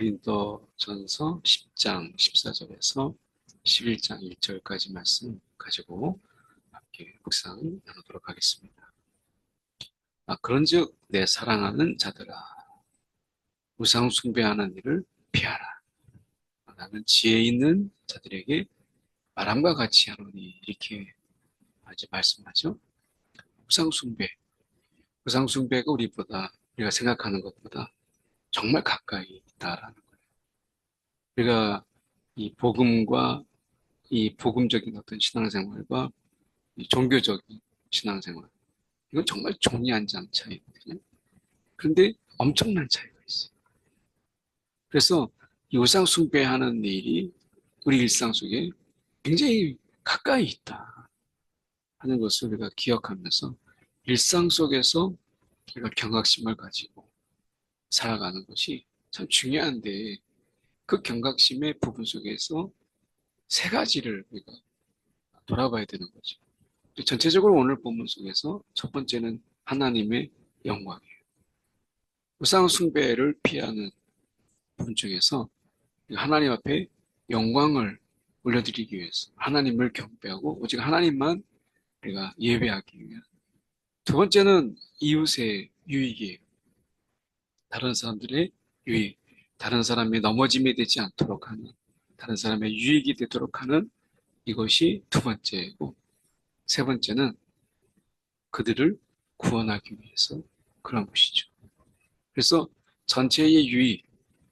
고린도전서 10장 14절에서 11장 1절까지 말씀 가지고 함께 묵상 나누도록 하겠습니다. 그런즉 내 사랑하는 자들아, 우상 숭배하는 일을 피하라. 나는 지혜 있는 자들에게 말함과 같이 하노니, 이렇게 아주 말씀하죠. 우상 숭배가 우리가 생각하는 것보다 정말 가까이 있다라는 거예요. 우리가 이 복음과 이 복음적인 어떤 신앙생활과 이 종교적인 신앙생활, 이건 정말 종이 한 장 차이거든요. 그런데 엄청난 차이가 있어요. 그래서 이 우상 숭배하는 일이 우리 일상 속에 굉장히 가까이 있다 하는 것을 우리가 기억하면서 일상 속에서 우리가 경각심을 가지고 살아가는 것이 참 중요한데, 그 경각심의 부분 속에서 세 가지를 우리가 돌아봐야 되는 거죠. 전체적으로 오늘 본문 속에서 첫 번째는 하나님의 영광이에요. 우상 숭배를 피하는 부분 중에서 하나님 앞에 영광을 올려드리기 위해서 하나님을 경배하고 오직 하나님만 우리가 예배하기 위한. 두 번째는 이웃의 유익이에요. 다른 사람들의 유익, 다른 사람의 넘어짐이 되지 않도록 하는, 다른 사람의 유익이 되도록 하는, 이것이 두 번째고, 세 번째는 그들을 구원하기 위해서 그런 것이죠. 그래서 전체의 유익,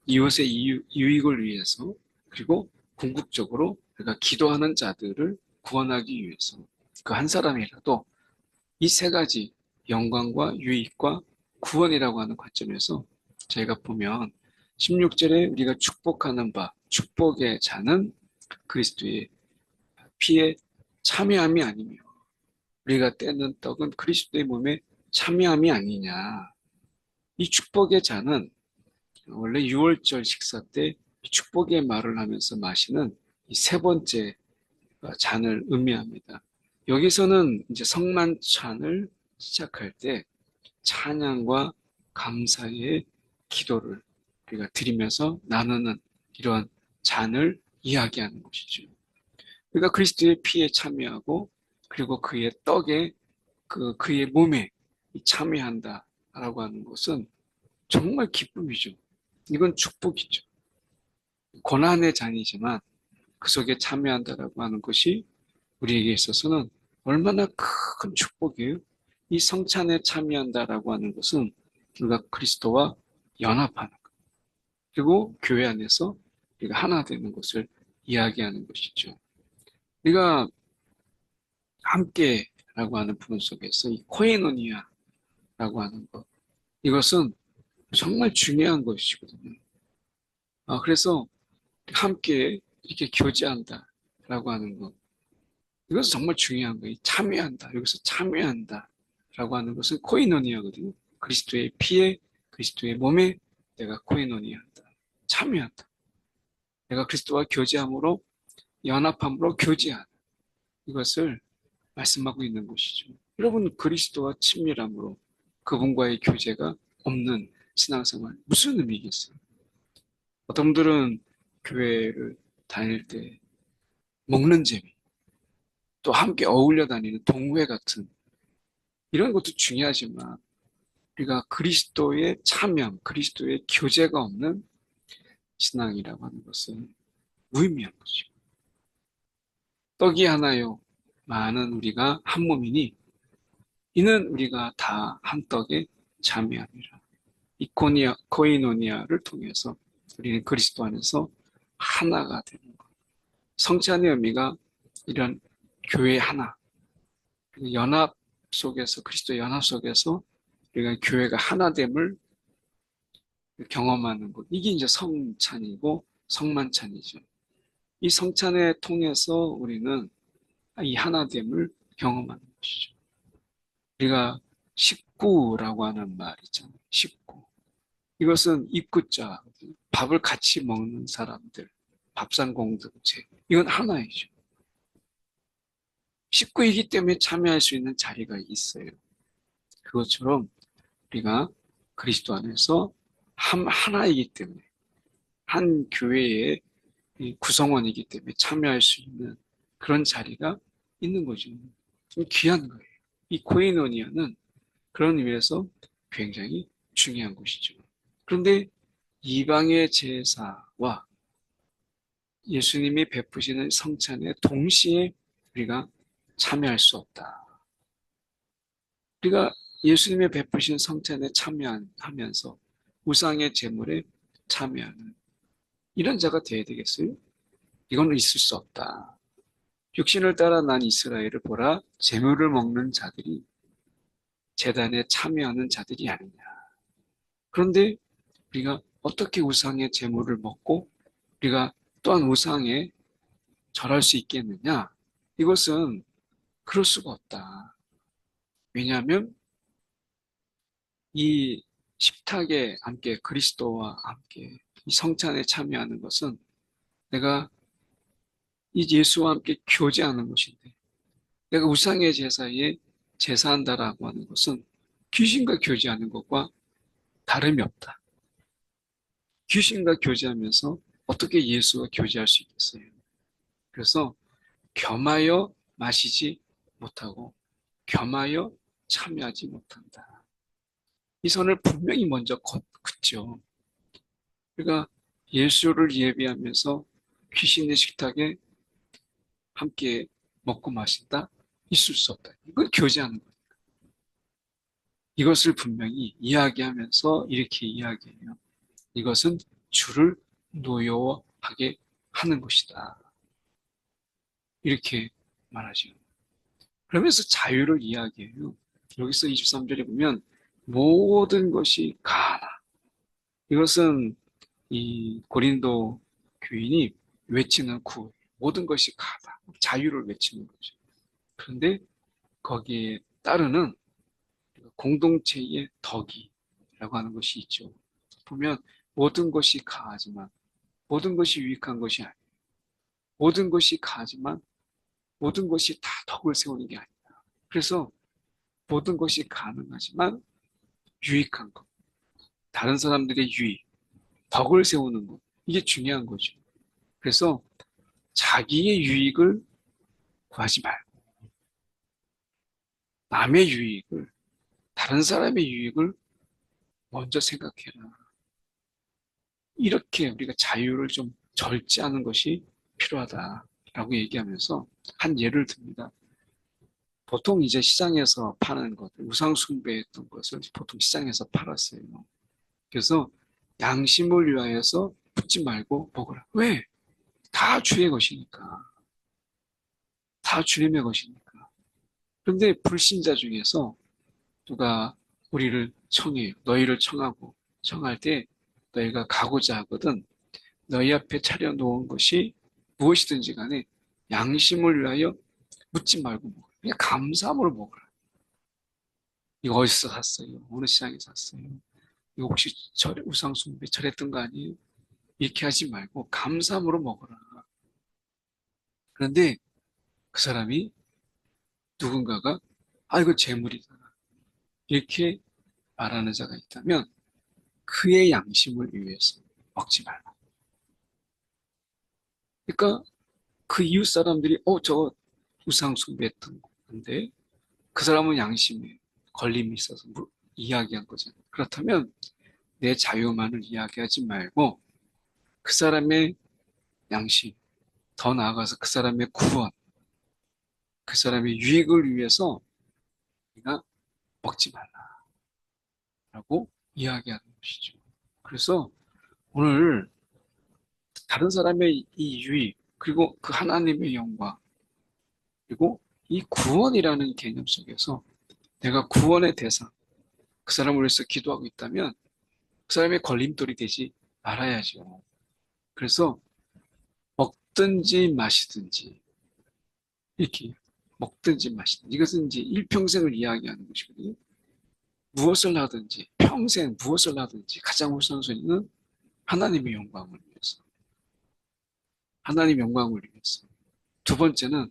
이웃의 유익을 위해서, 그리고 궁극적으로 우리가 기도하는 자들을 구원하기 위해서 그 한 사람이라도 이 세 가지 영광과 유익과 구원이라고 하는 관점에서 저희가 보면 16절에 우리가 축복하는 바, 축복의 자는 그리스도의 피에 참여함이 아니며 우리가 떼는 떡은 그리스도의 몸에 참여함이 아니냐. 이 축복의 잔은 원래 6월절 식사 때 축복의 말을 하면서 마시는 이 세 번째 잔을 의미합니다. 여기서는 이제 성만찬을 시작할 때 찬양과 감사의 기도를 우리가 드리면서 나누는 이러한 잔을 이야기하는 것이죠. 그러니까 그리스도의 피에 참여하고 그리고 그의 떡에 그의 몸에 참여한다라고 하는 것은 정말 기쁨이죠. 이건 축복이죠. 고난의 잔이지만 그 속에 참여한다라고 하는 것이 우리에게 있어서는 얼마나 큰 축복이에요. 이 성찬에 참여한다라고 하는 것은 우리가 그리스도와 연합하는 것, 그리고 교회 안에서 우리가 하나 되는 것을 이야기하는 것이죠. 우리가 함께라고 하는 부분 속에서 이 코에노니아라고 하는 것, 이것은 정말 중요한 것이거든요. 그래서 함께 이렇게 교제한다라고 하는 것, 이것은 정말 중요한 거예요. 참여한다, 여기서 참여한다라고 하는 것은 코이노니아거든요. 그리스도의 피에, 그리스도의 몸에 내가 코이노니아한다, 참여한다. 내가 그리스도와 교제함으로, 연합함으로 교제하는, 이것을 말씀하고 있는 것이죠. 여러분, 그리스도와 친밀함으로 그분과의 교제가 없는 신앙생활, 무슨 의미겠어요? 어떤 분들은 교회를 다닐 때 먹는 재미, 또 함께 어울려 다니는 동호회 같은 이런 것도 중요하지만 우리가 그리스도의 참여, 그리스도의 교제가 없는 신앙이라고 하는 것은 무의미한 거죠. 떡이 하나요, 많은 우리가 한 몸이니 이는 우리가 다 한 떡에 참여함이라. 코이노니아를 통해서 우리는 그리스도 안에서 하나가 되는 것. 성찬의 의미가 이런 교회 하나, 연합 속에서, 그리스도의 연합 속에서 우리가 교회가 하나됨을 경험하는 것. 이게 이제 성찬이고 성만찬이죠. 이 성찬을 통해서 우리는 이 하나됨을 경험하는 것이죠. 우리가 식구라고 하는 말 있잖아요. 식구. 이것은 입구자, 밥을 같이 먹는 사람들, 밥상 공동체. 이건 하나이죠. 식구이기 때문에 참여할 수 있는 자리가 있어요. 그것처럼 우리가 그리스도 안에서 하나이기 때문에 한 교회의 이 구성원이기 때문에 참여할 수 있는 그런 자리가 있는 거죠. 좀 귀한 거예요. 이 코이노니아는 그런 의미에서 굉장히 중요한 것이죠. 그런데 이방의 제사와 예수님이 베푸시는 성찬에 동시에 우리가 참여할 수 없다. 우리가 예수님의 베푸신 성찬에 참여하면서 우상의 제물에 참여하는 이런 자가 되어야 되겠어요? 이건 있을 수 없다. 육신을 따라 난 이스라엘을 보라, 제물을 먹는 자들이 제단에 참여하는 자들이 아니냐. 그런데 우리가 어떻게 우상의 제물을 먹고 우리가 또한 우상에 절할 수 있겠느냐? 이것은 그럴 수가 없다. 왜냐하면 이 십탁에 함께 그리스도와 함께 이 성찬에 참여하는 것은 내가 이 예수와 함께 교제하는 것인데 내가 우상의 제사에 제사한다라고 하는 것은 귀신과 교제하는 것과 다름이 없다. 귀신과 교제하면서 어떻게 예수와 교제할 수 있겠어요? 그래서 겸하여 마시지 못하고 겸하여 참여하지 못한다. 이 선을 분명히 먼저 긋죠. 그러니까 예수를 예비하면서 귀신의 식탁에 함께 먹고 마신다? 있을 수 없다. 이건 교제하는 거예요. 이것을 분명히 이야기하면서 이렇게 이야기해요. 이것은 주를 노여워하게 하는 것이다. 이렇게 말하죠. 그러면서 자유를 이야기해요. 여기서 23절에 보면 모든 것이 가하나. 이것은 이 고린도 교인이 외치는 구호. 모든 것이 가하다. 자유를 외치는 거죠. 그런데 거기에 따르는 공동체의 덕이라고 하는 것이 있죠. 보면 모든 것이 가하지만 모든 것이 유익한 것이 아니에요. 모든 것이 가하지만 모든 것이 다 덕을 세우는 게 아니다. 그래서 모든 것이 가능하지만 유익한 것, 다른 사람들의 유익, 덕을 세우는 것, 이게 중요한 거죠. 그래서 자기의 유익을 구하지 말고 남의 유익을, 다른 사람의 유익을 먼저 생각해라. 이렇게 우리가 자유를 좀 절제하는 것이 필요하다라고 얘기하면서 한 예를 듭니다. 보통 이제 시장에서 파는 것, 우상 숭배했던 것을 보통 시장에서 팔았어요. 그래서 양심을 위하여서 묻지 말고 먹으라. 왜? 다 주의 것이니까. 다 주님의 것이니까. 그런데 불신자 중에서 누가 우리를 청해요. 너희를 청하고 청할 때 너희가 가고자 하거든 너희 앞에 차려놓은 것이 무엇이든지 간에 양심을 위하여 묻지 말고 먹으라. 그냥 감사함으로 먹으라. 이거 어디서 샀어요? 어느 시장에서 샀어요? 이거 혹시 우상 숭배 절했던 거 아니에요? 이렇게 하지 말고 감사함으로 먹어라. 그런데 그 사람이 누군가가 이거 재물이다. 이렇게 말하는 자가 있다면 그의 양심을 위해서 먹지 말라. 그러니까 그 이웃 사람들이 저 우상 숭배했던 건데 그 사람은 양심에 걸림이 있어서 이야기한 거잖아요. 그렇다면 내 자유만을 이야기하지 말고 그 사람의 양심, 더 나아가서 그 사람의 구원, 그 사람의 유익을 위해서 우리가 먹지 말라라고 이야기하는 것이죠. 그래서 오늘 다른 사람의 이 유익, 그리고 그 하나님의 영광, 그리고 이 구원이라는 개념 속에서 내가 구원의 대상, 그 사람을 위해서 기도하고 있다면 그 사람의 걸림돌이 되지 말아야죠. 그래서 먹든지 마시든지 이렇게 먹든지 마시든지 이것은 이제 일평생을 이야기하는 것이거든요. 무엇을 하든지 평생 무엇을 하든지 가장 우선순위는 하나님의 영광을 위해서 하나님의 영광을 위해서 두 번째는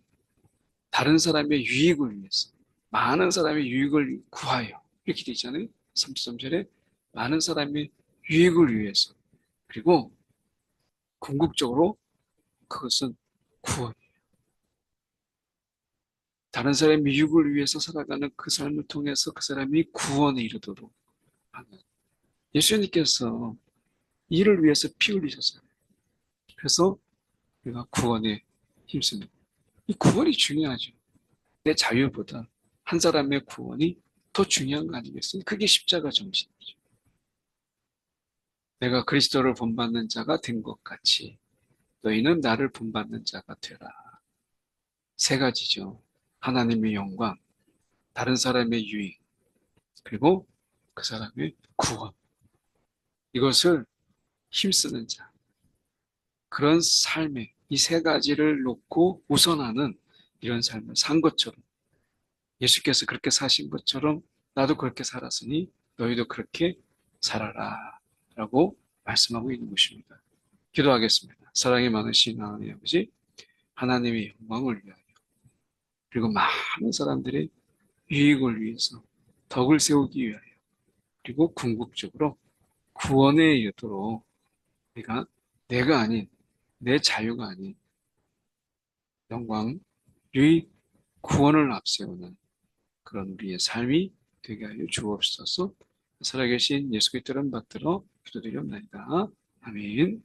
다른 사람의 유익을 위해서 많은 사람의 유익을 구하여 이렇게 돼 있잖아요. 33절에 많은 사람의 유익을 위해서 그리고 궁극적으로 그것은 구원. 다른 사람의 유익을 위해서 살아가는 그 삶을 통해서 그 사람이 구원에 이르도록 하는. 예수님께서 이를 위해서 피 흘리셨어요. 그래서 우리가 구원에 힘씁니다. 이 구원이 중요하죠. 내 자유보다 한 사람의 구원이 더 중요한 거 아니겠어요? 그게 십자가 정신이죠. 내가 그리스도를 본받는 자가 된 것 같이 너희는 나를 본받는 자가 되라. 세 가지죠. 하나님의 영광, 다른 사람의 유익, 그리고 그 사람의 구원. 이것을 힘쓰는 자. 그런 삶에 이 세 가지를 놓고 우선하는 이런 삶을 산 것처럼 예수께서 그렇게 사신 것처럼 나도 그렇게 살았으니 너희도 그렇게 살아라 라고 말씀하고 있는 것입니다. 기도하겠습니다. 사랑이 많으신 하나님 아버지, 하나님의 영광을 위하여 그리고 많은 사람들의 유익을 위해서 덕을 세우기 위하여 그리고 궁극적으로 구원에 이르도록 내가 아닌 내 자유가 아닌 영광, 유익, 구원을 앞세우는 그런 우리의 삶이 되게 하여 주옵소서. 살아계신 예수 그리스도를 받들어 기도드리옵나이다. 아멘.